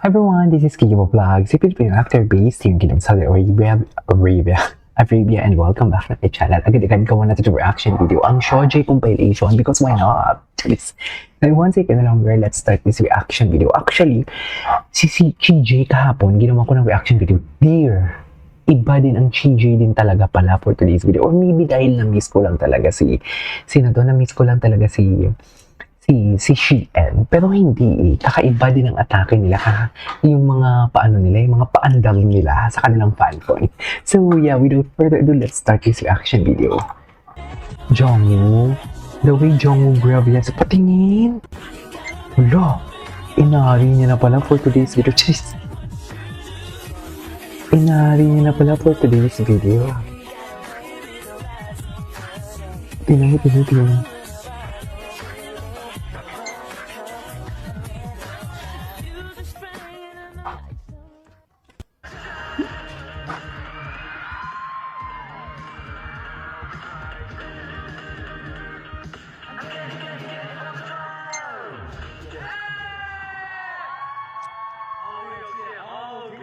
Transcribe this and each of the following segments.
Hi everyone, this is Kikibo Vlogs, a Filipino actor based in Kingdom Saudi Arabia, and welcome back to my channel. Agad-agad ko muna ito reaction video, ang Shojay compilation, because why not? Please. Now, one second longer, let's start this reaction video. Actually, si CJ kahapon, ginawa ko ng reaction video. Dear, iba din ang CJ din talaga pala for today's video. Or maybe dahil na-miss ko lang talaga na-miss ko lang talaga si Sheehan. Pero hindi eh. Kakaiba din ang atake nila. Yung mga paano nila, yung mga paandam nila sa kanilang fancoin. So yeah, without further ado, let's start this reaction video. Jongwoo. The way Jongwoo grab yan sa patingin. Wala. Inari niya na pala for today's video. Jeez. Inari niya na pala for today's video. Tinay.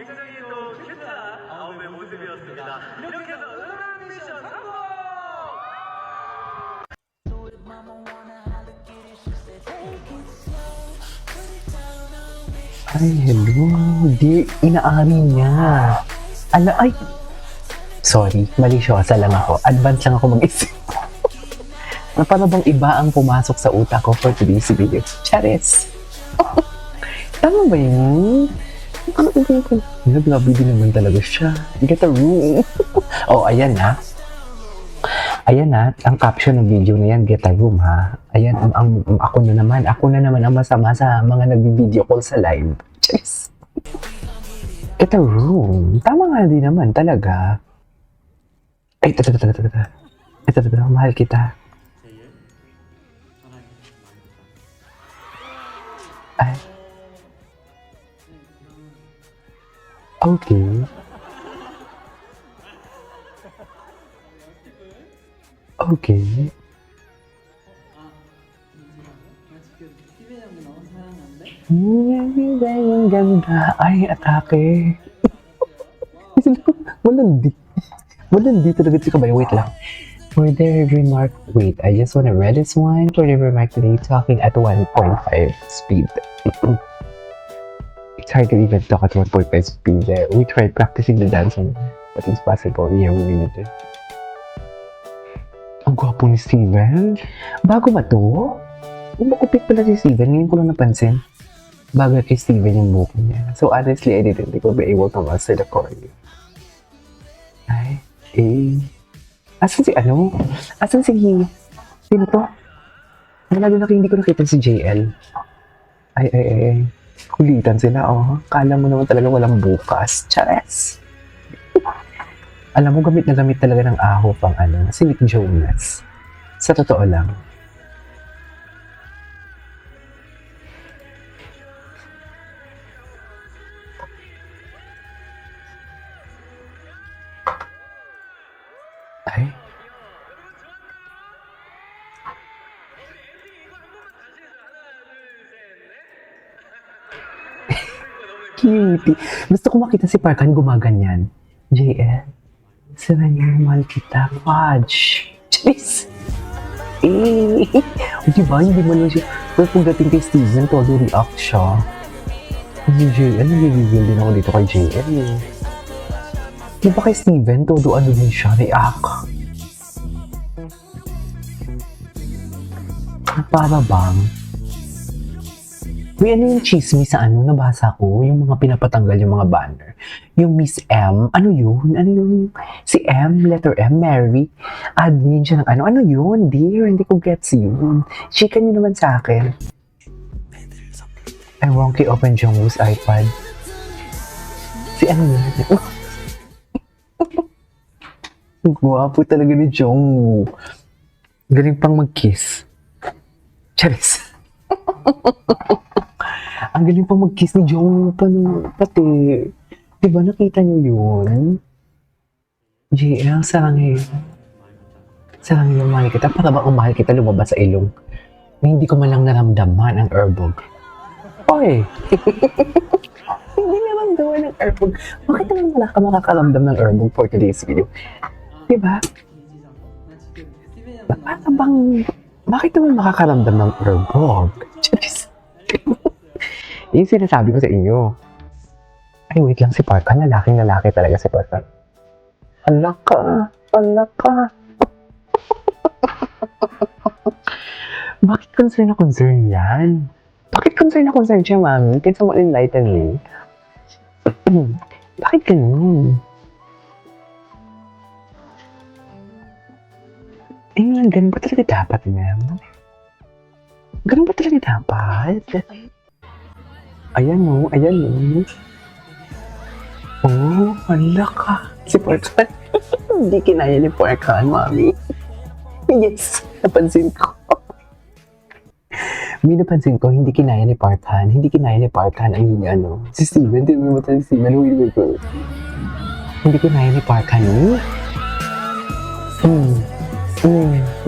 굉장히 또 튼튼한 아홉의 모습이었습니다. 이렇게 해서 응원 미션 성공! Ay, hello. Di, inaari niya. Ala, ay. Sorry, malisyosa lang ako. Advance lang ako mag-isip. Na para bang iba ang pumasok sa utak ko for today's video. Charis. Tama ba yun? Naglabi din naman talaga siya. Get a room. Oh, ayan ha. Ayan ha, ang caption ng video na yan, get a room ha. Ayan, ako na naman ang masama sa mga nag-video call sa live. Jeez. Get a room. Tama nga din naman talaga. Ay, ito, mahal kita. Ay. Okay. Okay. Ang ganda. Ay, atake. Malandi talaga si Kabay. Wait lang. For their remark, wait, I just wanna read this one. For their remark today, talking at 1.5 speed. It's hard to even talk at 1.5 speed. We tried practicing the dance, but it's possible. Yeah, we really did. Ang gwapo ni Steven. Bago ba to? Umukupit pala si Steven. Ngayon ko lang napansin. Bago kay Steven yung buhok niya. So honestly, I didn't think I'll be able to master the choreo. Ay, eh. Asan si ano? Asan si... Sino to? Lalo na hindi ko nakita si JL. Ay. Kulitan sila, oh. Kala mo naman talaga walang bukas. Chares! Alam mo, gamit na gamit talaga ng aho pang si Nick Jonas. Sa totoo lang. Ay. Cutie. Gusto ko makita si Parkan gumaganyan. JL. Sira niya, mahal kita. Fudge. Jeez. Eh. Diba, hindi mo lang siya. Pero pagdating kay Steven, todo react siya. Si JL, nagigigil din ako dito kay JL. Diba kay Steven, todo ano din siya, react. Para bang? May ano yung chismis sa nabasa ko, yung mga pinapatanggal yung mga banner. Yung Miss M, ano yun? Ano yung si M, letter M, Mary, admin siya ng ano yun, dear, hindi ko gets yun. Chika nyo naman sa akin. Ay, wonky open Jongwoo's iPad. Si ano yun? Guwapo talaga ni Jongwoo. Galing pang mag-kiss. Charis. Ang galing pang mag-kiss ni Jongwoo pati. Diba nakita niyo yun? JL, sarangin. Sarangin yung mahal kita. Para ba umahal kita lumabas sa ilong? Na hindi ko man lang naramdaman ang erbog. Oy! Erbog. Bakit naman wala ka makakaramdam ng erbog for today's video? Diba? Paano bang... Bakit naman makakaramdam ng erbog? Charis. Yung sinasabi ko sa inyo. Ay, wait lang si Parkan. Lalaking lalaki talaga si Parkan. Alak ka. Alak ka. Bakit concern na concern yan? Bakit concern na concern siya, mami? Can someone enlighten me? Bakit ganun? Eh, ganun ba talaga dapat, ma'am? Ganun ba talaga dapat? Ayan o, ayan o. Oh, hala ka. Si Parkan. Hindi kinaya ni Parkan, mami. Yes, napansin ko. May napansin ko, hindi kinaya ni Parkan. Hindi kinaya ni Parkan ay ano. Si Steven, hindi mo matali si Steven. Wait, wait. Hindi kinaya ni Parkan eh.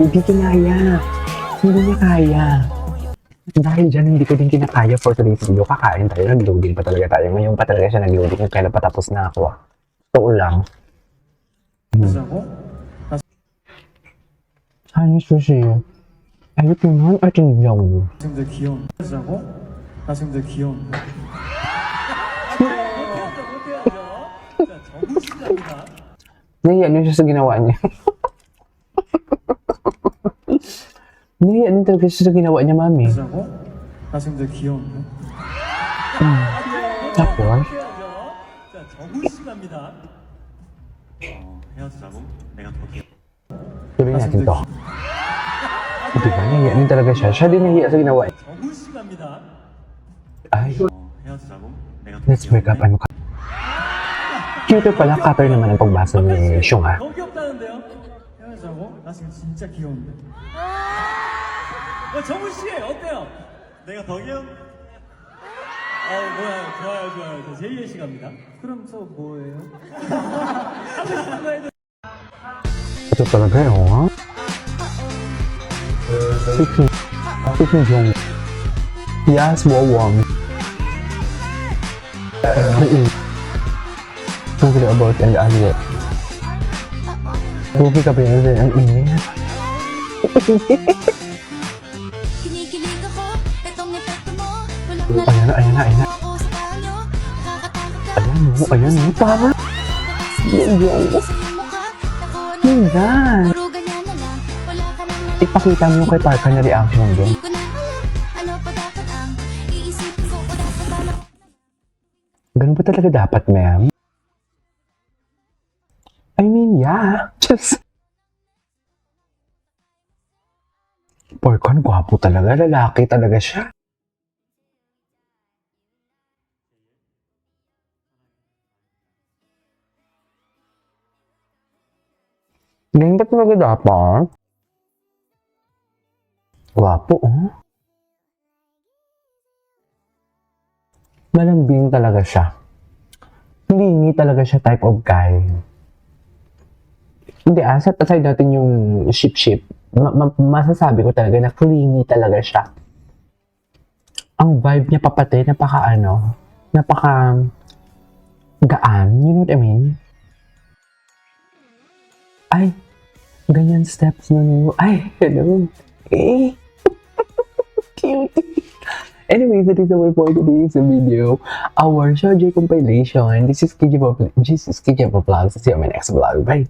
Hindi kinaya. Hindi niya kaya. Dahil dyan, hindi ko din kinakaya for today's video. Kakain tayo. Nag-loading pa talaga tayo. Ngayon pa talaga siya nag-loading. Kung kailan patapos na ako. Totoo lang. Ano sushi? Ayot naman at tinigyan. 가슴들 귀여운 하고 가슴들 귀여운 못해야죠. 자, 정우씨입니다. Nahiya niyo siya sa ginawa niya. Nahiya niyo talaga siya sa ginawa niya, mami. 하고 가슴들 귀여운 Tapos? 자, 정우씨입니다. 헤어지자고 내가 더 귀여워. Tuloy natin to. Diba? Nahiya niyo talaga siya. Siya din nahiya sa ginawa niya. 정우씨입니다. Ay, 헤어지자고 내가 더 let's break up. Ano ka? Cute pala. Cutter naman ang pagbasa ni Xiong, ha? 더 귀엽다는데요? 헤어지자고? 나 지금 진짜 귀여운데. 정우씨 어때요? 내가 더 귀여워? 뭐야 좋아요 좋아요. 저 제이의 시간입니다. 그럼 저 뭐예요? 하고 싶은 거 해도 Ito talaga eh, ha? Speaking Jong. Yes, Wawang. Tungkol about and ano. Tungkol ka pa rin ang init. Kinikilig ako, itong epekto mo. Ayan na, ayan na, ayan na. Ayan mo, para. Jong. Hingan. Puro ganyan na lang, wala ka nang Ipakita mo kay Parker na reaction doon. ko na alam. Ano pa dapat ang iisipin ko o dapat ano? Ganun ba talaga dapat, ma'am? I mean, yeah. Just... Parker, gwapo talaga. Lalaki talaga siya. Ganun ba talaga dapat? Gwapo, oh. Malambing talaga siya. Hindi talaga siya type of guy. Hindi, set aside natin yung ship. Masasabi ko talaga na clingy talaga siya. Ang vibe niya papate, napaka gaan. You know what I mean? Ay, ganyan steps na nyo. Ay, ganun. Eh. Cute. Anyways, that is all for today's video. Our Shojay compilation. This is KJ Vlogs. See you in my next vlog. Bye.